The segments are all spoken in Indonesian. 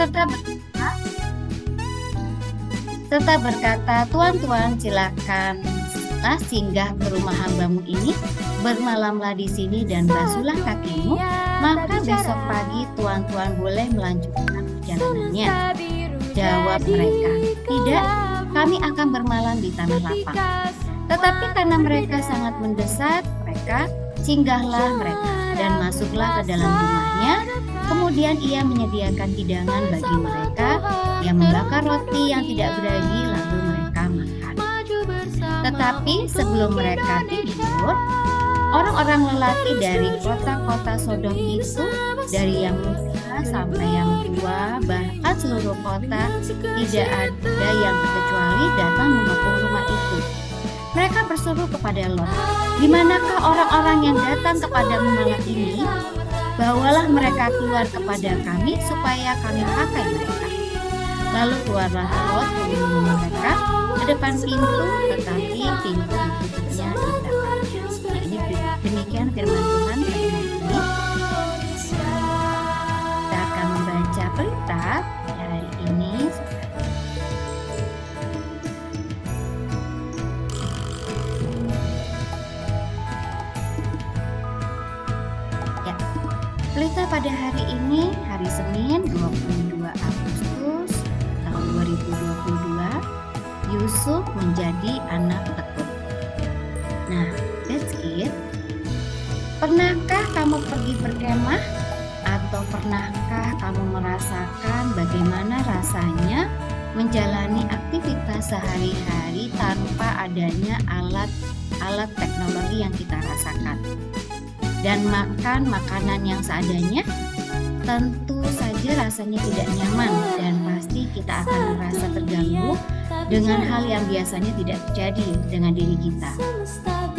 serta berkata, "Tuan, silakan singgah ke rumah hambamu ini, bermalamlah di sini dan basuhlah kakimu, maka besok pagi tuan boleh melanjutkan perjalanannya." Jawab mereka, "Tidak, kami akan bermalam di tanah lapang." Tetapi karena mereka sangat mendesak, singgahlah mereka dan masuklah ke dalam rumahnya. Kemudian ia menyediakan hidangan bagi mereka, ia membakar roti yang tidak beragi, lalu mereka makan. Tetapi sebelum mereka tidur, orang-orang lelaki dari kota-kota Sodom itu, dari yang muda sampai yang tua, bahkan seluruh kota, tidak ada yang terkecuali datang mengepung rumah itu. Mereka berseru kepada Lot, "Di manakah orang-orang yang datang kepadamu malam ini? Bawalah mereka keluar kepada kami supaya kami pakai mereka." Lalu keluarlah Lot menunggu mereka ke depan pintu, tetapi pintu ditutupnya di belakangnya. Jadi demikian firman Tuhan pada hari ini. Kita akan membaca berita pada hari ini. Ya, berita pada hari ini, hari Senin 22 Agustus tahun 2022, Yusuf menjadi anak tekun. Nah, that's it. Pernahkah kamu pergi berkemah? Atau pernahkah kamu merasakan bagaimana rasanya menjalani aktivitas sehari-hari tanpa adanya alat teknologi yang kita rasakan? Dan makan makanan yang seadanya? Tentu saja rasanya tidak nyaman dan pasti kita akan merasa terganggu dengan hal yang biasanya tidak terjadi dengan diri kita.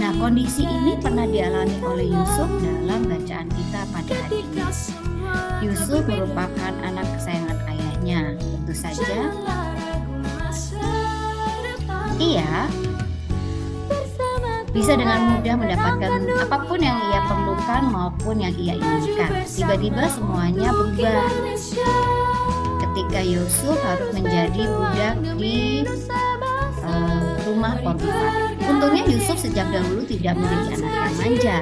Nah, kondisi ini pernah dialami oleh Yusuf dalam bacaan kita pada hari ini. Yusuf merupakan anak kesayangan ayahnya. Tentu saja ia bisa dengan mudah mendapatkan apapun yang ia perlukan maupun yang ia inginkan. Tiba-tiba semuanya berubah ketika Yusuf harus menjadi budak di rumah Potifar. Untungnya Yusuf sejak dahulu tidak menjadi anak yang manja,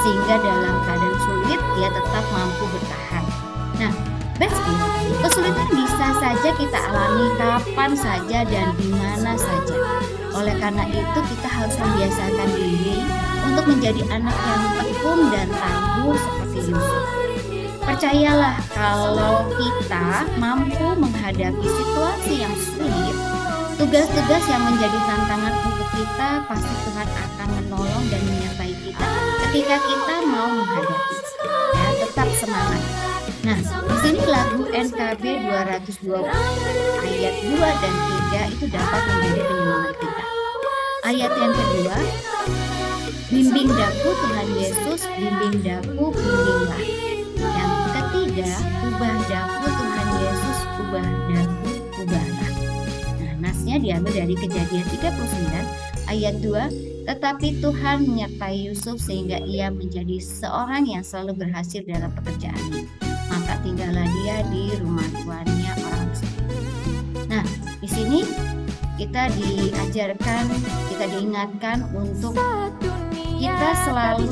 sehingga dalam keadaan sulit ia tetap mampu bertahan. Nah, kesulitan bisa saja kita alami kapan saja dan di mana saja. Oleh karena itu kita harus membiasakan diri untuk menjadi anak yang tekun dan tangguh seperti Yusuf. Percayalah, kalau kita mampu menghadapi situasi yang sulit, tugas-tugas yang menjadi tantangan untuk kita, pasti Tuhan akan menolong dan menyertai kita ketika kita mau menghadapi. Ya, tetap semangat. Nah, di sini lagu NKB 220 ayat 2 dan 3 itu dapat menjadi penyemangat kita. Ayat yang kedua, "Bimbing daku Tuhan Yesus, bimbing daku, bimbinglah." Yang ketiga, "Ubah daku Tuhan Yesus, ubah daku, ubahlah." Nah, nasnya diambil dari Kejadian 39 ayat 2. Tetapi Tuhan menyertai Yusuf sehingga ia menjadi seorang yang selalu berhasil dalam pekerjaannya. Maka tinggallah dia di rumah tuannya orang Mesir. Nah, di sini kita diajarkan, kita diingatkan untuk kita selalu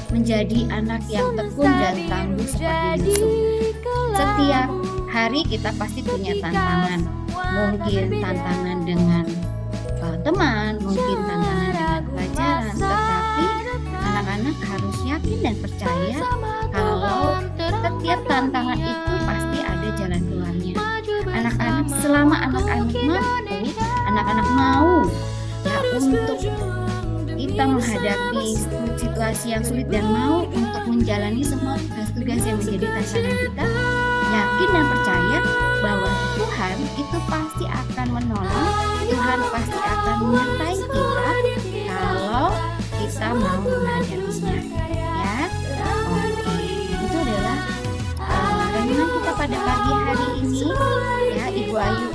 menjadi anak yang tekun dan tangguh seperti Yusuf. Setiap hari kita pasti punya tantangan. Mungkin tantangan dengan teman, mungkin tantangan dengan pelajaran, tetapi anak-anak harus yakin dan percaya kalau setiap tantangan itu pasti ada jalan keluarnya. Selama anak-anak mampu, anak-anak mau ya untuk kita menghadapi situasi yang sulit dan mau untuk menjalani semua tugas-tugas yang menjadi tantangan kita, yakin dan percaya bahwa Tuhan itu pasti akan menolong, Tuhan pasti akan menyertai kita kalau kita mau menghadapinya. Ya, oke. Itu adalah renungan kita pada pagi hari ini. Ya, Ibu Ayu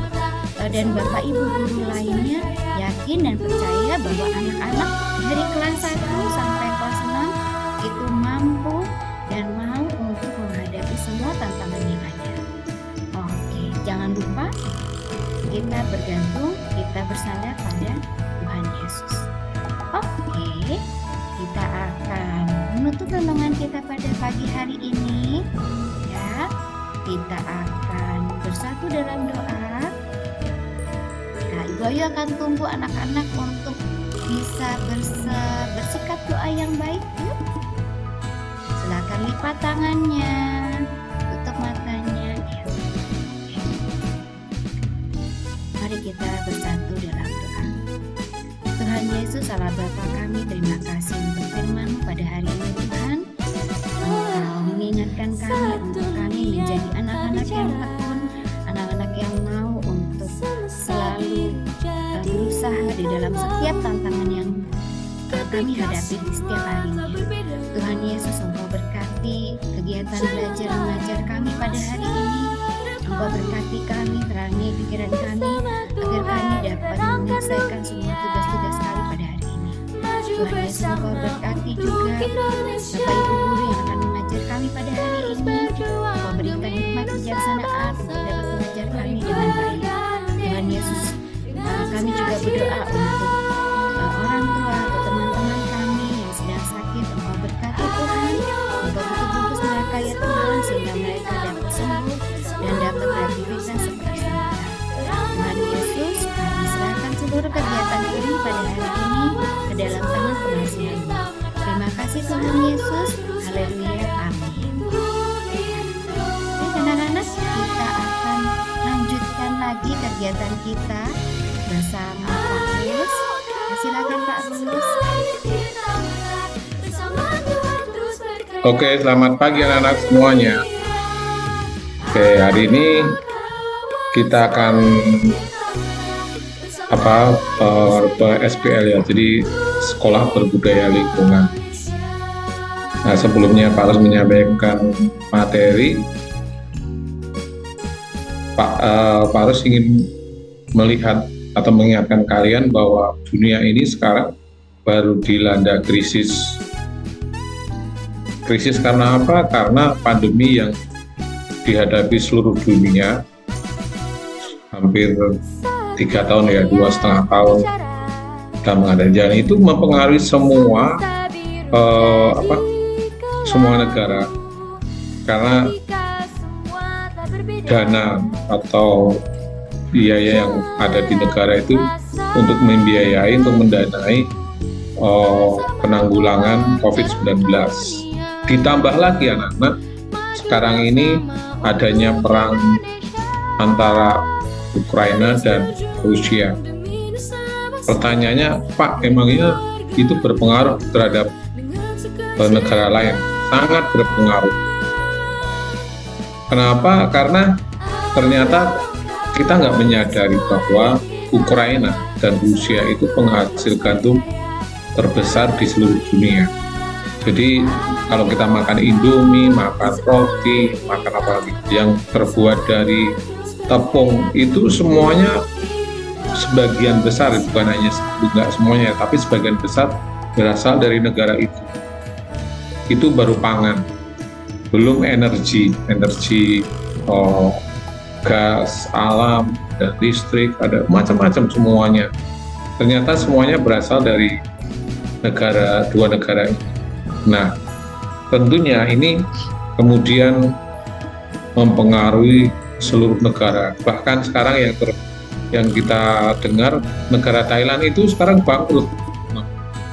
dan Bapak Ibu guru lainnya yakin dan percaya bahwa anak-anak dari kelas 1 sampai kelas 6 itu mampu dan mau untuk menghadapi semua tantangan yang ada. jangan lupa kita bergantung, kita bersandar pada Tuhan Yesus. Oke, kita akan menutup renungan kita pada pagi hari ini. Ya, kita akan bersatu dalam doa. Nah, Ibu Ayu akan tunggu anak-anak untuk bisa bersikap doa yang baik. Yuk, silakan lipat tangannya, tutup matanya. Ya. Mari kita bersatu dalam doa. Tuhan Yesus, Allah Bapa kami, terima kasih untuk firman-Mu pada hari ini Tuhan. Engkau mengingatkan kami untuk kami menjadi anak-anak yang tekun, anak-anak yang mau untuk selalu berusaha di dalam setiap tantangan yang kami hadapi di setiap harinya. Tuhan Yesus, Engkau berkati kegiatan belajar mengajar kami pada hari ini. Engkau berkati kami, terangi pikiran kami, agar kami dapat menyelesaikan semua tugas-tugas kami pada hari ini. Tuhan Yesus, Engkau berkati juga Bapak Ibu guru yang akan mengajar kami pada hari ini. Engkau berikan hikmat kebijaksanaan untuk dapat mengajar kami dengan baik. Tuhan Yesus, kami juga berdoa untuk orang tua atau teman-teman kami yang sedang sakit. Engkau berkati Tuhan, Engkau bungkus mereka ya Tuhan, sehingga mereka dapat sembuh dan dapat beraktivitas seperti semula. Tuhan Yesus, kami serahkan seluruh kegiatan kami pada hari ini ke dalam tangan pengasihan-Mu. Terima kasih Tuhan Yesus. Haleluya. Amin. Oke, anak-anak, kita akan lanjutkan lagi kegiatan kita bersama Pak Rus. Silakan Pak Rus. Oke, selamat pagi anak-anak semuanya. Oke, hari ini kita akan SPL ya, jadi Sekolah Berbudaya Lingkungan. Nah, sebelumnya Pak harus menyampaikan materi. Pak harus ingin melihat atau mengingatkan kalian bahwa dunia ini sekarang baru dilanda krisis. Krisis karena apa? Karena pandemi yang dihadapi seluruh dunia hampir 3 tahun ya, 2,5 tahun kita menghadapi jalan itu mempengaruhi semua semua negara, karena dana atau biaya yang ada di negara itu untuk membiayai, untuk mendanai penanggulangan COVID-19. Ditambah lagi anak-anak, sekarang ini adanya perang antara Ukraina dan Rusia. Pertanyaannya, Pak, emangnya itu berpengaruh terhadap negara lain? Sangat berpengaruh. Kenapa? Karena ternyata kita nggak menyadari bahwa Ukraina dan Rusia itu penghasil gandum terbesar di seluruh dunia. Jadi kalau kita makan Indomie, makan roti, makan apa lagi yang terbuat dari tepung, itu semuanya sebagian besar, bukan hanya enggak semuanya, tapi sebagian besar berasal dari negara itu. Itu baru pangan, belum energi gas alam dan listrik, ada macam-macam semuanya. Ternyata semuanya berasal dari dua negara ini. Nah, tentunya ini kemudian mempengaruhi seluruh negara. Bahkan sekarang yang kita dengar, negara Thailand itu sekarang bangkrut.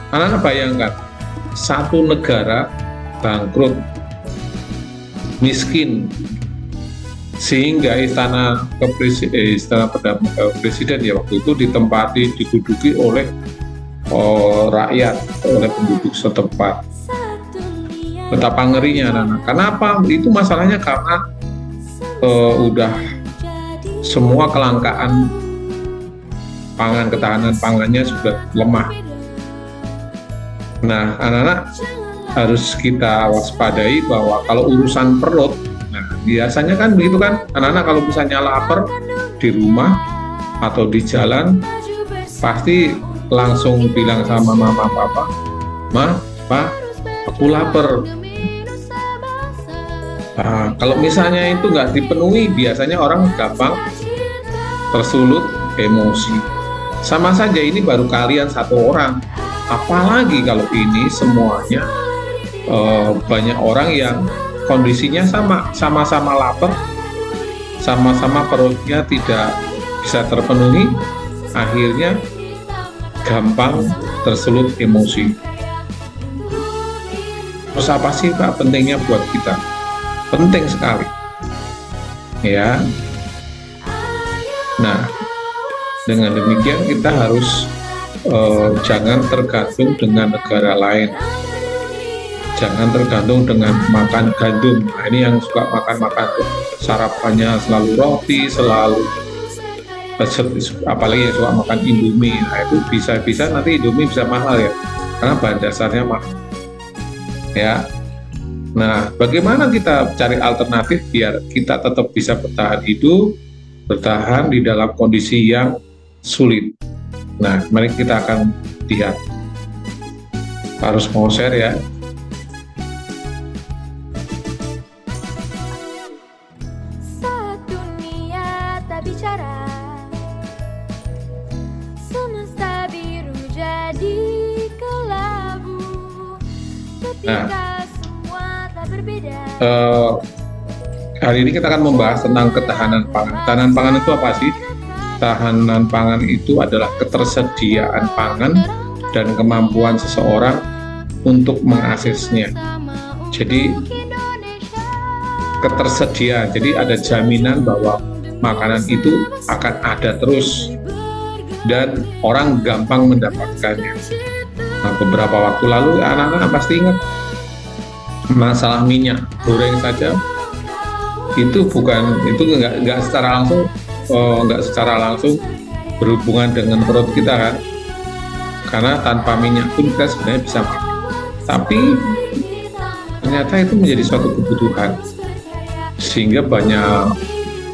Anak-anak bayangkan, satu negara bangkrut, miskin, sehingga istana presiden ya waktu itu diduduki oleh rakyat, oleh penduduk setempat. Betapa ngerinya anak-anak. Kenapa? Itu masalahnya karena udah semua kelangkaan pangan, ketahanan pangannya sudah lemah. Nah, anak-anak harus kita waspadai bahwa kalau urusan perut, nah biasanya kan begitu kan, anak-anak kalau misalnya lapar di rumah atau di jalan, pasti langsung bilang sama mama papa, "Ma, Pa, aku lapar." Kalau misalnya itu nggak dipenuhi, biasanya orang gampang tersulut emosi. Sama saja ini baru kalian satu orang, apalagi kalau ini semuanya banyak orang yang kondisinya sama-sama lapar, sama-sama perutnya tidak bisa terpenuhi, akhirnya gampang tersulut emosi. Terus apa sih Pak pentingnya buat kita? Penting sekali, ya. Nah, dengan demikian kita harus jangan tergantung dengan negara lain, jangan tergantung dengan makan gandum. Nah, ini yang suka makan sarapannya selalu roti, selalu apalagi yang suka makan Indomie. Nah, itu bisa nanti Indomie bisa mahal ya, karena bahan dasarnya mahal. Ya, nah bagaimana kita cari alternatif biar kita tetap bisa bertahan hidup, bertahan di dalam kondisi yang sulit. Nah, mari kita akan lihat. Harus mau share ya. Saat dunia tak bicara, semesta biru jadi kelabu. Ketika semua tak berbeda. Hari ini kita akan membahas tentang ketahanan pangan. Ketahanan pangan itu apa sih? Ketahanan pangan itu adalah ketersediaan pangan dan kemampuan seseorang untuk mengaksesnya. Jadi ketersediaan, jadi ada jaminan bahwa makanan itu akan ada terus dan orang gampang mendapatkannya. Nah, beberapa waktu lalu anak-anak pasti ingat masalah minyak goreng saja, itu nggak secara langsung berhubungan dengan perut kita kan, karena tanpa minyak pun kita sebenarnya bisa makan, tapi ternyata itu menjadi suatu kebutuhan sehingga banyak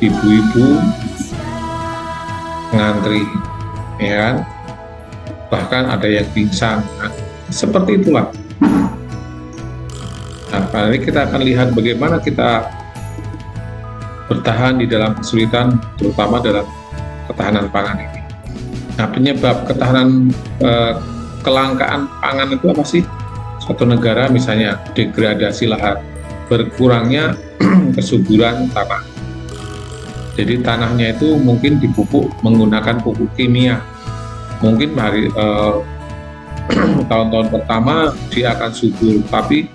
ibu-ibu ngantri, ya kan? Bahkan ada yang pingsan. Nah, seperti itulah. Nah, kali ini kita akan lihat bagaimana kita bertahan di dalam kesulitan, terutama dalam ketahanan pangan ini. Nah, penyebab ketahanan kelangkaan pangan itu apa sih? Suatu negara misalnya degradasi lahan, berkurangnya kesuburan tanah. Jadi tanahnya itu mungkin dipupuk menggunakan pupuk kimia. Mungkin tahun-tahun pertama dia akan subur, tapi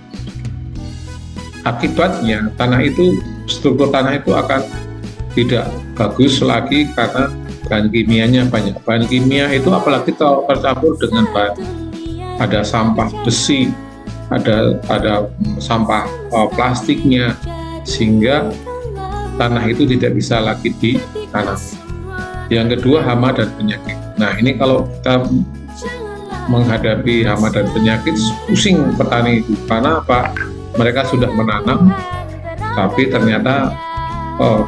akibatnya struktur tanah itu akan tidak bagus lagi karena bahan kimianya banyak. Bahan kimia itu apalagi tercampur dengan ada sampah besi, ada sampah plastiknya, sehingga tanah itu tidak bisa lagi ditanam. Yang kedua, hama dan penyakit. Nah, ini kalau kita menghadapi hama dan penyakit, pusing petani itu. Karena apa? Mereka sudah menanam, tapi ternyata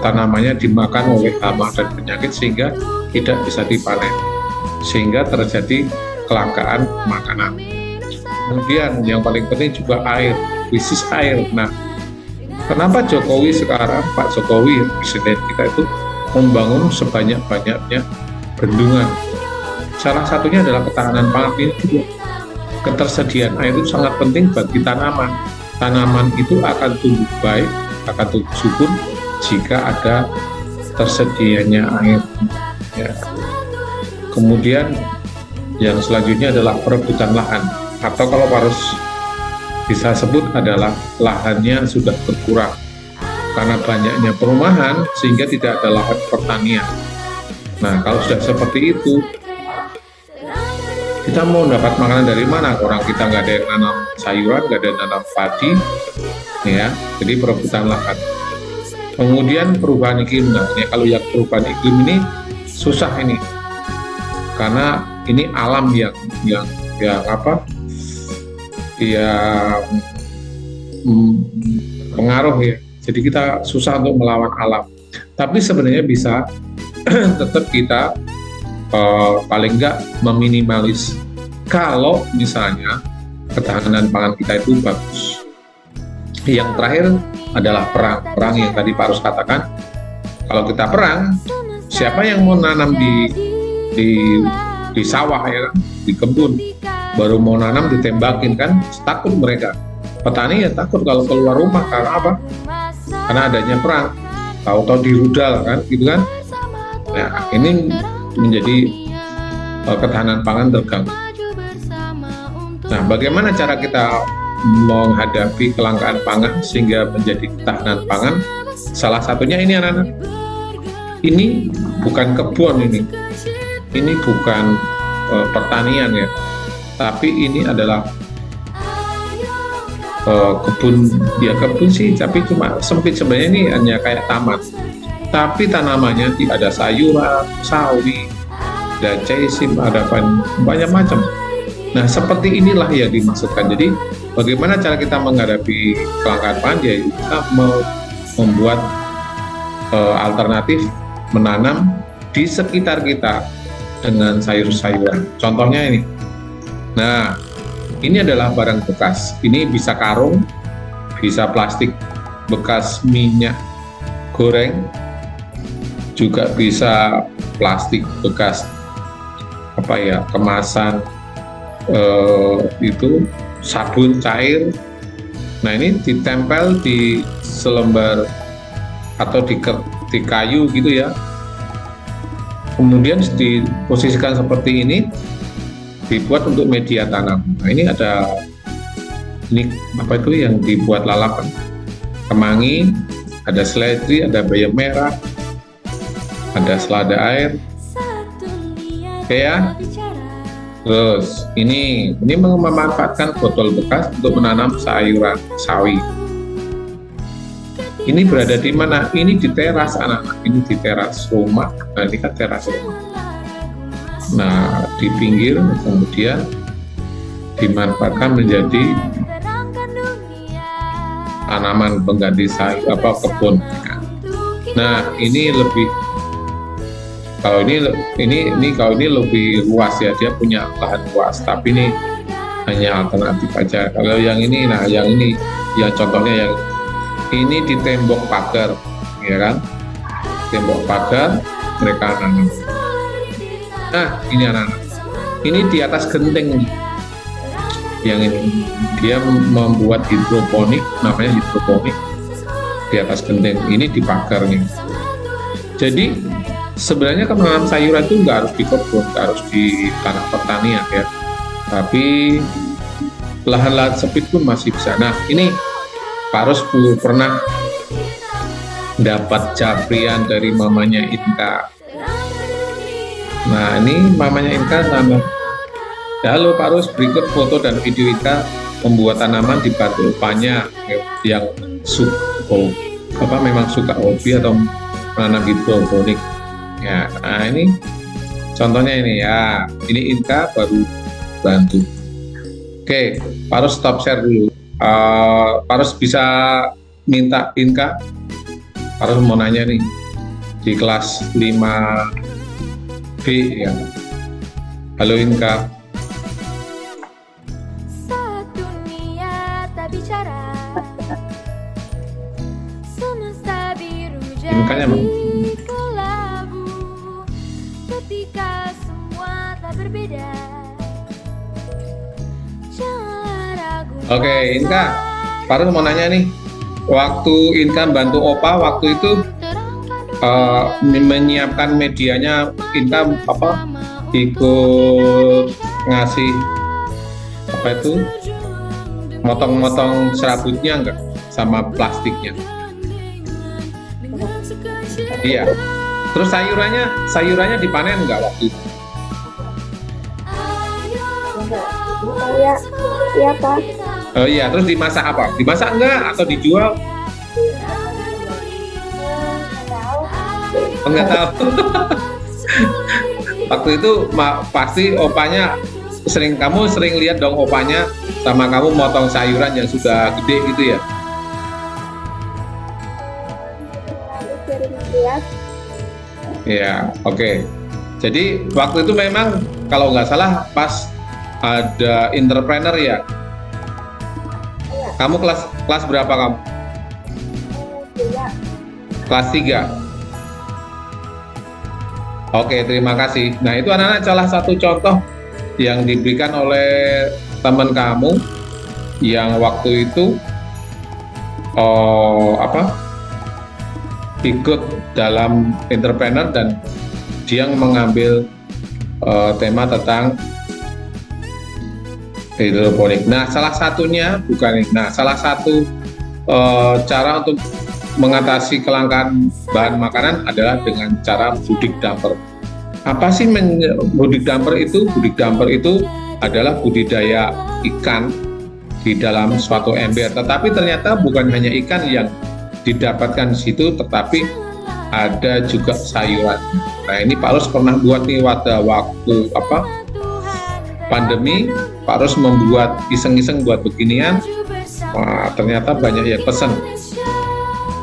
tanamannya dimakan oleh hama dan penyakit sehingga tidak bisa dipanen, sehingga terjadi kelangkaan makanan. Kemudian yang paling penting juga air, krisis air. Nah, kenapa Jokowi sekarang, Pak Jokowi presiden kita itu membangun sebanyak-banyaknya bendungan? Salah satunya adalah ketahanan pangan ini juga. Ketersediaan air itu sangat penting bagi tanaman. Tanaman itu akan tumbuh baik, akan tumbuh subur jika ada tersedianya air. Ya. Kemudian yang selanjutnya adalah perebutan lahan, atau kalau harus bisa sebut adalah lahannya sudah berkurang karena banyaknya perumahan sehingga tidak ada lahan pertanian. Nah, kalau sudah seperti itu, kita mau dapat makanan dari mana? Orang kita nggak ada yang nanam sayuran, nggak ada yang nanam padi, ya. Jadi perebutan lahan. Kemudian perubahan iklim. Nah, ini kalau yang perubahan iklim ini susah ini, karena ini alam yang pengaruh ya. Jadi kita susah untuk melawan alam. Tapi sebenarnya bisa tetap kita paling nggak meminimalis kalau misalnya ketahanan pangan kita itu bagus. Yang terakhir adalah perang. Perang yang tadi Pak Rus katakan, kalau kita perang, siapa yang mau nanam di sawah ya kan, di kebun, baru mau nanam ditembakin kan, takut mereka. Petani ya takut kalau keluar rumah, karena apa? Karena adanya perang. Tahu-tahu dirudal kan, gitu kan? Nah, ini menjadi ketahanan pangan terganggu. Nah, bagaimana cara kita menghadapi kelangkaan pangan sehingga menjadi ketahanan pangan? Salah satunya ini anak-anak. Ini bukan kebun ini bukan pertanian ya, tapi ini adalah kebun sih, tapi cuma sempit sebenarnya. Ini hanya kayak taman, tapi tanamannya ada sayuran, sawi, ada caisim, ada banyak macam. Nah, seperti inilah yang dimaksudkan. Jadi bagaimana cara kita menghadapi kelangkaan pangan? Ya, kita membuat alternatif menanam di sekitar kita dengan sayur-sayuran. Contohnya ini. Nah, ini adalah barang bekas. Ini bisa karung, bisa plastik bekas minyak goreng, juga bisa plastik bekas kemasan itu sabun cair. Nah, ini ditempel di selembar atau di kayu gitu ya. Kemudian diposisikan seperti ini, dibuat untuk media tanam. Nah, ini yang dibuat lalapan, kemangi, ada seledri, ada bayam merah, ada selada air. Oke ya. Terus ini memanfaatkan botol bekas untuk menanam sayuran sawi. Ini berada di mana? Ini di teras anak-anak. Ini di teras rumah. Nah, ini kan teras rumah. Nah, di pinggir kemudian dimanfaatkan menjadi tanaman pengganti sayur kebun. Nah, ini lebih kalau ini lebih luas ya, dia punya lahan luas, tapi ini hanya alternatif aja. Kalau yang ini, contohnya yang ini di tembok pagar, ya kan? Tembok pagar mereka nanam. Nah, ini anak-anak. Ini di atas genteng nih. Yang ini dia membuat hidroponik, namanya hidroponik di atas genteng. Ini di pagar nih. Jadi sebenarnya kan menanam sayuran itu nggak harus di kebun, nggak harus di tanah pertanian ya. Tapi lahan-lahan sempit pun masih bisa. Nah, ini Pak Rus pernah dapat japrian dari mamanya Inka. Nah, ini mamanya Inka nanya, halo Pak Rus, berikut foto dan video Inka membuat tanaman di batu opanya yang memang suka hobi atau menanam hidroponik. Ya, nah ini contohnya ini ya. Ini Inka baru bantu. Oke, Pak Rus stop share dulu. Pak Rus bisa minta Inka. Pak Rus mau nanya nih di kelas 5B ya. Halo Inka. Saat dunia tak bicara, semesta biru Inkanya jadi mau. kelabu, ketika semua tak berbeda. Jangan ragu. Oke, Inka. Pak Rus mau nanya nih. Waktu Inka bantu Opa, waktu itu menyiapkan medianya, Inka ikut ngasih motong-motong serabutnya enggak sama plastiknya? Iya. Terus sayurannya dipanen enggak waktu itu? Iya Pak. Oh iya, terus dimasak apa? Dimasak enggak atau dijual? Enggak tahu. Waktu itu pasti opanya kamu sering lihat dong opanya sama kamu motong sayuran yang sudah gede gitu ya? Ya, oke. Jadi waktu itu memang kalau nggak salah pas ada entrepreneur ya. Kamu kelas berapa kamu? Kelas 3. Oke, terima kasih. Nah, itu anak-anak salah satu contoh yang diberikan oleh teman kamu yang waktu itu ikut dalam entrepreneur dan dia mengambil tema tentang hidroponik. Nah, salah satunya salah satu cara untuk mengatasi kelangkaan bahan makanan adalah dengan cara budik damper. Apa sih budik damper itu? Budik damper itu adalah budidaya ikan di dalam suatu ember. Tetapi ternyata bukan hanya ikan yang didapatkan di situ, tetapi ada juga sayuran. Nah, ini Pak Rus pernah buat nih pada waktu pandemi. Pak Rus membuat iseng-iseng buat beginian. Wah, ternyata banyak yang pesen.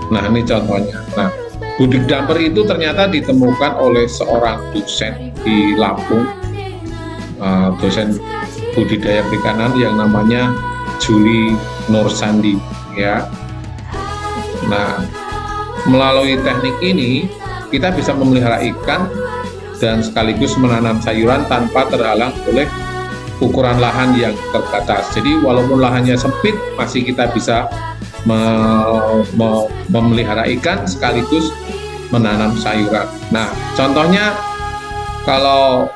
Nah, ini contohnya. Nah, budik damper itu ternyata ditemukan oleh seorang dosen di Lampung, dosen budidaya perikanan yang namanya Juli Nursandi, ya. Nah, melalui teknik ini kita bisa memelihara ikan dan sekaligus menanam sayuran tanpa terhalang oleh ukuran lahan yang terbatas. Jadi walaupun lahannya sempit, masih kita bisa memelihara ikan sekaligus menanam sayuran. Nah, contohnya kalau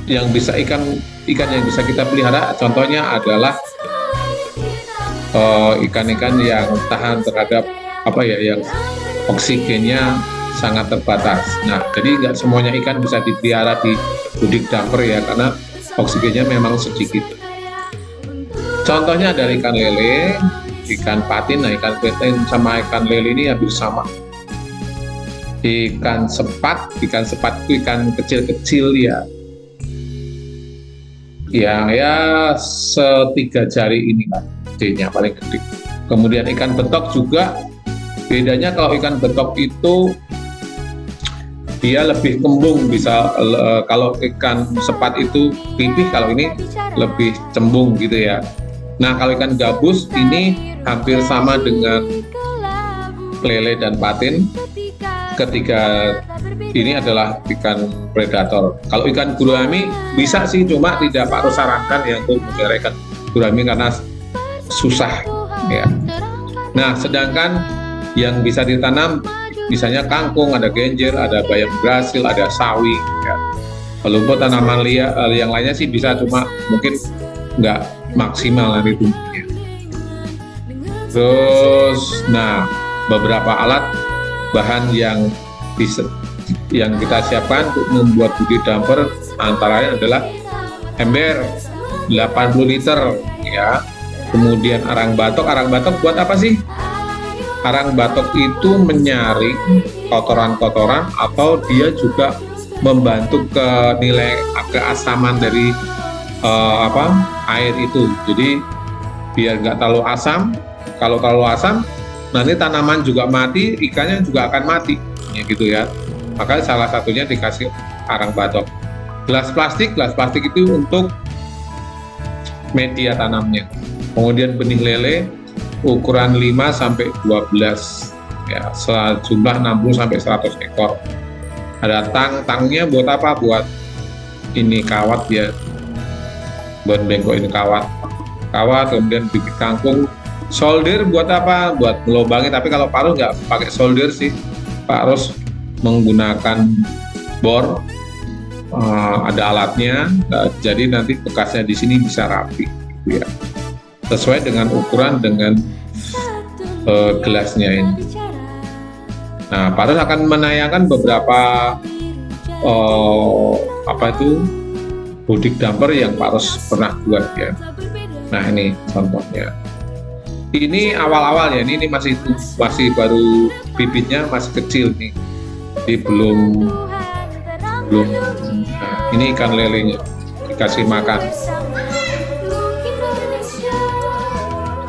yang bisa ikan yang bisa kita pelihara, contohnya adalah ikan-ikan yang tahan terhadap yang oksigennya sangat terbatas. Nah, jadi nggak semuanya ikan bisa dipelihara di budik damper ya, karena oksigennya memang sedikit. Contohnya dari ikan lele, ikan patin. Nah, ikan patin sama ikan lele ini hampir sama. Ikan sepat itu ikan kecil-kecil ya. Ya setiga jari ini lah, gedenya paling gede. Kemudian ikan betok juga. Bedanya kalau ikan betok itu dia lebih kembung, kalau ikan sepat itu pipih, kalau ini lebih cembung gitu ya. Nah, kalau ikan gabus ini hampir sama dengan lele dan patin. Ketiga ini adalah ikan predator. Kalau ikan gurami bisa sih, cuma tidak Pak Rus sarankan ya untuk memelihara ikan gurami karena susah ya. Nah, sedangkan yang bisa ditanam misalnya kangkung, ada genjer, ada bayam Brasil, ada sawi ya. Kalau buat tanaman liar yang lainnya sih bisa, cuma mungkin nggak maksimal nanti tumbuhnya. Terus, nah, beberapa alat bahan yang kita siapkan untuk membuat budik damper antara lain adalah ember 80 liter ya. Kemudian arang batok buat apa sih? Arang batok itu menyaring kotoran-kotoran atau dia juga membantu ke nilai keasaman dari air itu. Jadi biar nggak terlalu asam. Kalau terlalu asam, nanti tanaman juga mati, ikannya juga akan mati, ya gitu ya. Maka salah satunya dikasih arang batok. Gelas plastik itu untuk media tanamnya. Kemudian benih lele ukuran 5 sampai 12 ya, sejumlah 60 sampai 100 ekor. Ada tangnya buat apa? Buat ini kawat ya. Buat bengkokin kawat. Kemudian bibit kangkung. Solder buat apa? Buat melubangi, tapi kalau Pak Rus nggak pakai solder sih. Pak Rus menggunakan bor, ada alatnya, jadi nanti bekasnya di sini bisa rapi, gitu ya. Sesuai dengan ukuran dengan gelasnya ini. Nah, Pak Rus akan menayangkan beberapa budik damper yang Pak Rus pernah buat ya. Nah, ini contohnya. Ini awal-awal ya, ini masih baru bibitnya masih kecil nih, jadi belum. Nah, ini ikan lelenya dikasih makan.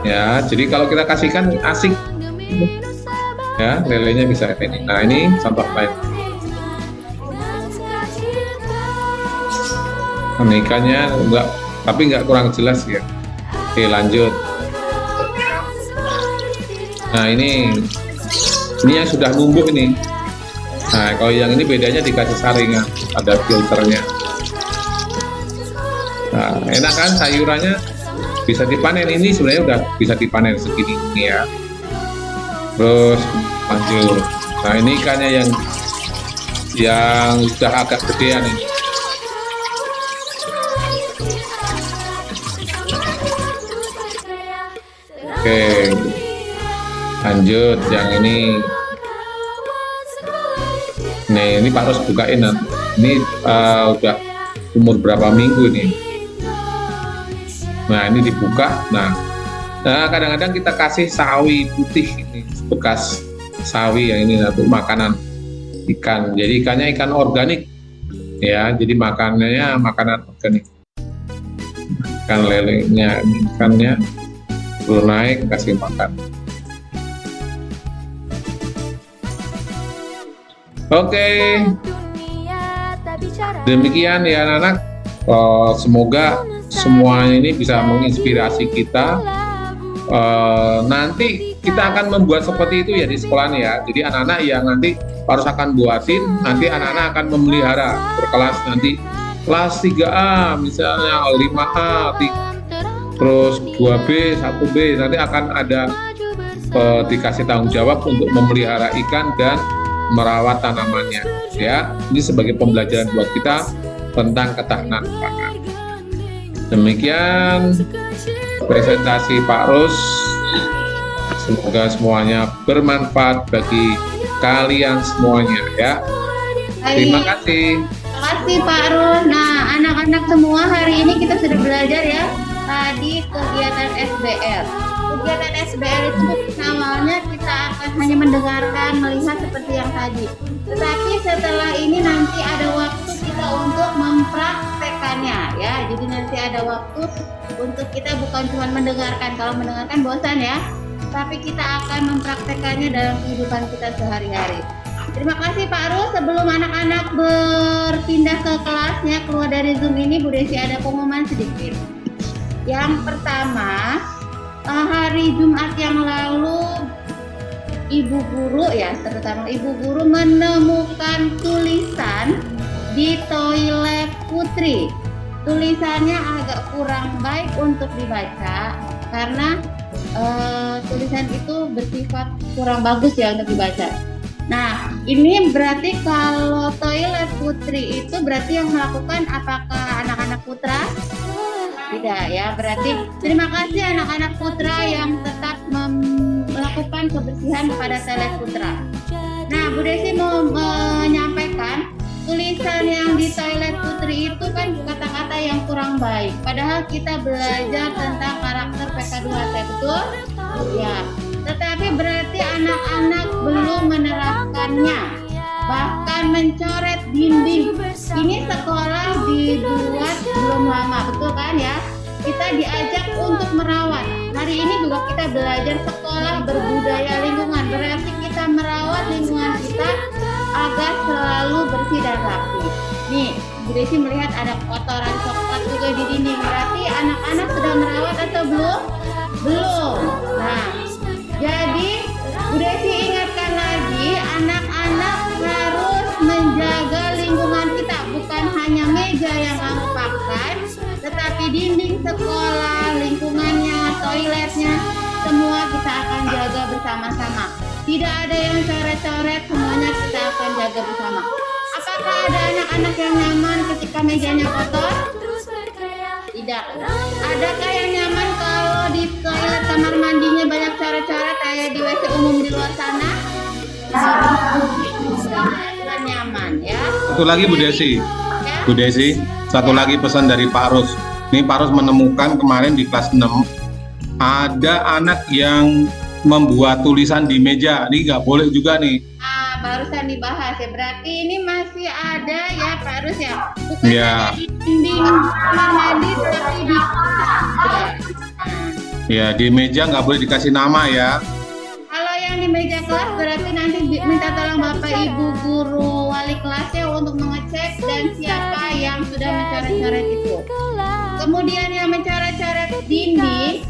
Ya, jadi kalau kita kasihkan asik, ya lelenya bisa ini. Nah, ini contoh lain. Ikannya nggak kurang jelas ya. Oke, lanjut. Nah, ini Ini yang sudah numbuk ini. Nah, kalau yang ini bedanya dikasih saringan, ada filternya. Nah, enak kan sayurannya bisa dipanen, ini sebenarnya udah bisa dipanen segini ini ya. Terus lanjut. Nah, ini ikannya yang sudah agak gedean ini. Oke, lanjut yang ini. Nih, ini Pak Ros bukain. Ini udah umur berapa minggu nih? Nah, ini dibuka. Nah, kadang-kadang kita kasih sawi putih ini, bekas sawi yang ini untuk makanan ikan. Jadi ikannya ikan organik, ya. Jadi makanannya makanan organik. Ikan lelenya, ikannya perlu naik, kasih makan. Oke, demikian ya anak-anak. Semoga semua ini bisa menginspirasi kita. Nanti kita akan membuat seperti itu ya di sekolah nih ya. Jadi anak-anak yang nanti harus akan buatin, nanti anak-anak akan memelihara berkelas nanti kelas 3A misalnya 5A, terus 2B, 1B, nanti akan ada dikasih tanggung jawab untuk memelihara ikan dan merawat tanamannya ya. Ini sebagai pembelajaran buat kita tentang ketahanan pangan. Demikian presentasi Pak Ros. Semoga semuanya bermanfaat bagi kalian semuanya ya. Terima kasih. Terima kasih Pak Ros. Nah, anak-anak semua hari ini kita sudah belajar ya. Tadi kegiatan SBL. Kegiatan SBL itu awalnya kita akan hanya mendengarkan, melihat seperti yang tadi. Tetapi setelah ini nanti ada waktu kita untuk mempraktekannya ya. Jadi nanti ada waktu untuk kita bukan cuma mendengarkan. Kalau mendengarkan bosan ya. Tapi kita akan mempraktekannya dalam kehidupan kita sehari-hari. Terima kasih Pak Rus. Sebelum anak-anak berpindah ke kelasnya, keluar dari Zoom ini, Bu Desi ada pengumuman sedikit. Yang pertama, hari Jumat yang lalu ibu guru ya, terutama ibu guru menemukan tulisan di toilet putri. Tulisannya agak kurang baik untuk dibaca karena tulisan itu bersifat kurang bagus ya untuk dibaca. Nah, ini berarti kalau toilet putri itu berarti yang melakukan apakah anak-anak putra? Tidak ya, berarti terima kasih anak-anak putra yang tetap melakukan kebersihan pada toilet putra. Nah, Bu Desi mau menyampaikan tulisan yang di toilet putri itu kan kata-kata yang kurang baik. Padahal kita belajar tentang karakter PK2T, betul? Ya. Tetapi berarti anak-anak belum menerapkannya. Bahkan mencoret dinding. Ini sekolah dibuat belum lama, betul kan ya? Kita diajak untuk merawat. Hari ini juga kita belajar sekolah berbudaya lingkungan. Berarti kita merawat lingkungan kita agar selalu bersih dan rapi. Nih, Bu Desi melihat ada kotoran coklat juga di dinding. Berarti anak-anak sudah merawat atau belum? Belum. Nah, jadi Bu Desi ingatkan lagi, anak-anak harus menjaga lingkungan kita. Bukan hanya meja yang kamu pakai, tetapi dinding sekolah, lingkungannya, toiletnya, semua kita akan jaga bersama-sama. Tidak ada yang coret-coret, semuanya kita akan jaga bersama. Apakah ada anak-anak yang nyaman ketika mejanya kotor? Tidak. Adakah yang nyaman kalau di toilet kamar mandinya banyak coret-coret kayak di WC umum di luar sana? Tidak nyaman ya. Satu lagi Bu Desi. Ya? Bu Desi, satu lagi pesan dari Pak Ros. Ini Pak Ros menemukan kemarin di kelas 6 ada anak yang membuat tulisan di meja. Ini nggak boleh juga nih. Barusan dibahas ya. Berarti ini masih ada ya Pak Rus ya. Bukan Ya. hanya di dinding kamar mandi tapi di Ya, di meja nggak boleh dikasih nama ya. Kalau yang di meja kelas berarti nanti minta tolong Bapak Ibu guru wali kelasnya untuk mengecek dan siapa yang sudah mencoret-coret itu. Kemudian yang mencoret-coret dinding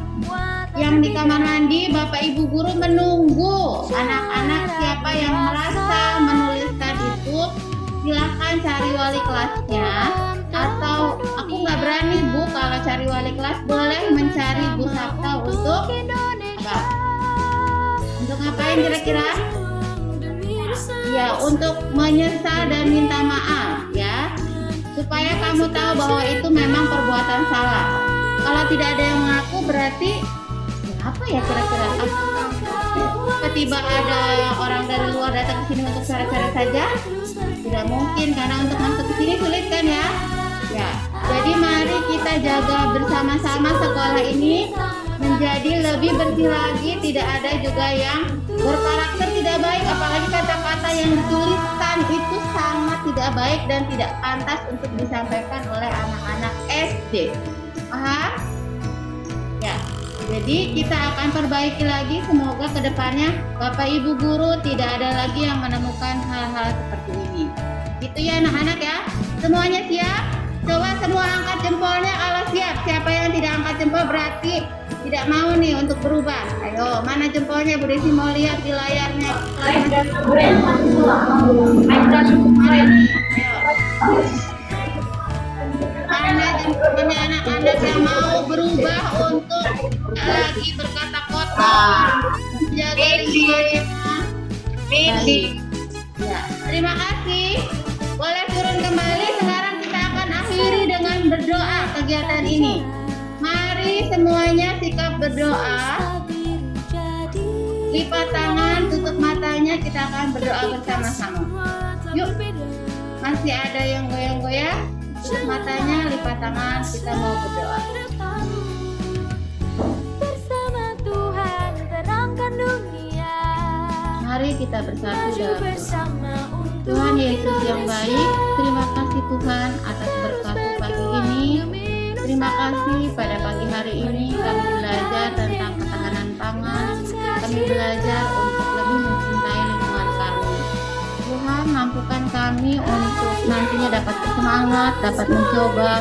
yang di kamar mandi, Bapak Ibu guru menunggu anak-anak siapa yang merasa menuliskan itu, silahkan cari wali kelasnya. Atau aku nggak berani Bu, kalau cari wali kelas boleh mencari Bu Sabta untuk apa? Untuk ngapain kira-kira? Ya, untuk menyesal dan minta maaf ya, supaya kamu tahu bahwa itu memang perbuatan salah. Kalau tidak ada yang mengaku berarti apa ya kira-kira? Tiba-tiba ada orang dari luar datang ke sini untuk coret-coret saja? Tidak mungkin, karena untuk masuk ke sini sulit kan ya? Ya, jadi mari kita jaga bersama-sama sekolah ini menjadi lebih bersih lagi. Tidak ada juga yang berkarakter tidak baik, apalagi kata-kata yang dituliskan itu sangat tidak baik dan tidak pantas untuk disampaikan oleh anak-anak SD. Paham? Ya, jadi kita akan perbaiki lagi. Semoga kedepannya Bapak Ibu guru tidak ada lagi yang menemukan hal-hal seperti ini. Gitu ya anak-anak ya. Semuanya siap? Coba semua angkat jempolnya kalau siap. Siapa yang tidak angkat jempol berarti tidak mau nih untuk berubah. Ayo, mana jempolnya Bu Desi, mau lihat di layarnya. Mana jempolnya anak-anak yang mau berubah untuk lagi berkata kotor, jaga lingkungannya. Baik. Ya, terima kasih. Boleh turun kembali. Sekarang kita akan akhiri dengan berdoa kegiatan ini. Mari semuanya sikap berdoa. Lipat tangan, tutup matanya, kita akan berdoa bersama-sama. Yuk, masih ada yang goyang-goyang? Tutup matanya, lipat tangan, kita mau berdoa. Bersama Tuhan terangkan dunia. Mari kita bersatu Maju dalam doa. bersama untuk Tuhan Yesus yang Indonesia. baik, terima kasih Tuhan atas berkat-Mu pagi ini. Terima kasih pada pagi hari ini kami belajar tentang ketahanan pangan. Kami belajar untuk lebih mencintai lingkungan kami. Tuhan, mampukan kami untuk nantinya dapat bersemangat, dapat mencoba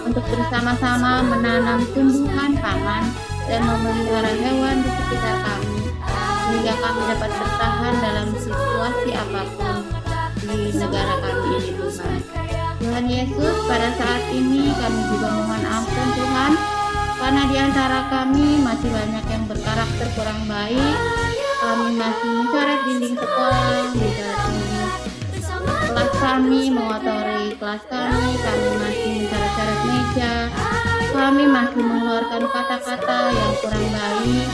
untuk bersama-sama menanam tumbuhan pangan dan memelihara hewan di sekitar kami, sehingga kami dapat bertahan dalam situasi apapun di negara kami ini Tuhan. Tuhan Yesus, pada saat ini kami juga mohon ampun Tuhan, karena di antara kami masih banyak yang berkarakter kurang baik. Kami masih mencoret dinding sekolah, mencoret dinding kelas kami, mengotori kelas kami masih mencoret-coret meja, kami masih mengeluarkan kata-kata yang kurang baik,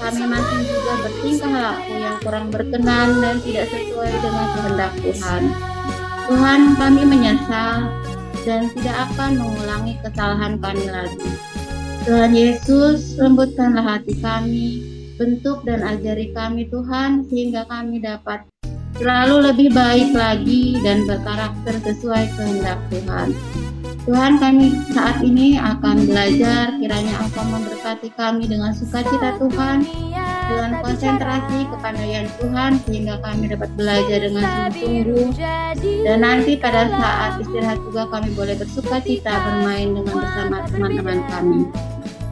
kami masih juga bertingkah laku yang kurang berkenan dan tidak sesuai dengan kehendak Tuhan. Tuhan, kami menyesal dan tidak akan mengulangi kesalahan kami lagi. Tuhan Yesus, lembutkanlah hati kami, bentuk dan ajari kami Tuhan, sehingga kami dapat selalu lebih baik lagi dan berkarakter sesuai kehendak Tuhan. Tuhan, kami saat ini akan belajar, kiranya Engkau memberkati kami dengan sukacita Tuhan, dengan konsentrasi kepandaian Tuhan, sehingga kami dapat belajar dengan sungguh-sungguh, dan nanti pada saat istirahat juga kami boleh bersukacita bermain dengan bersama teman-teman kami.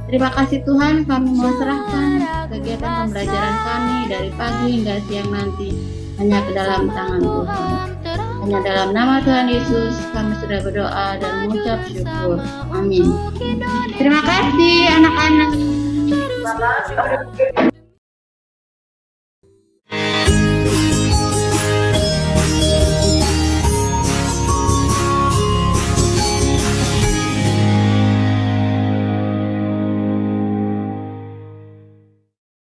Terima kasih Tuhan, kami mau serahkan kegiatan pembelajaran kami dari pagi hingga siang nanti hanya ke dalam tangan Tuhan. Hanya dalam nama Tuhan Yesus kami sudah berdoa dan mengucap syukur. Amin. Terima kasih anak-anak.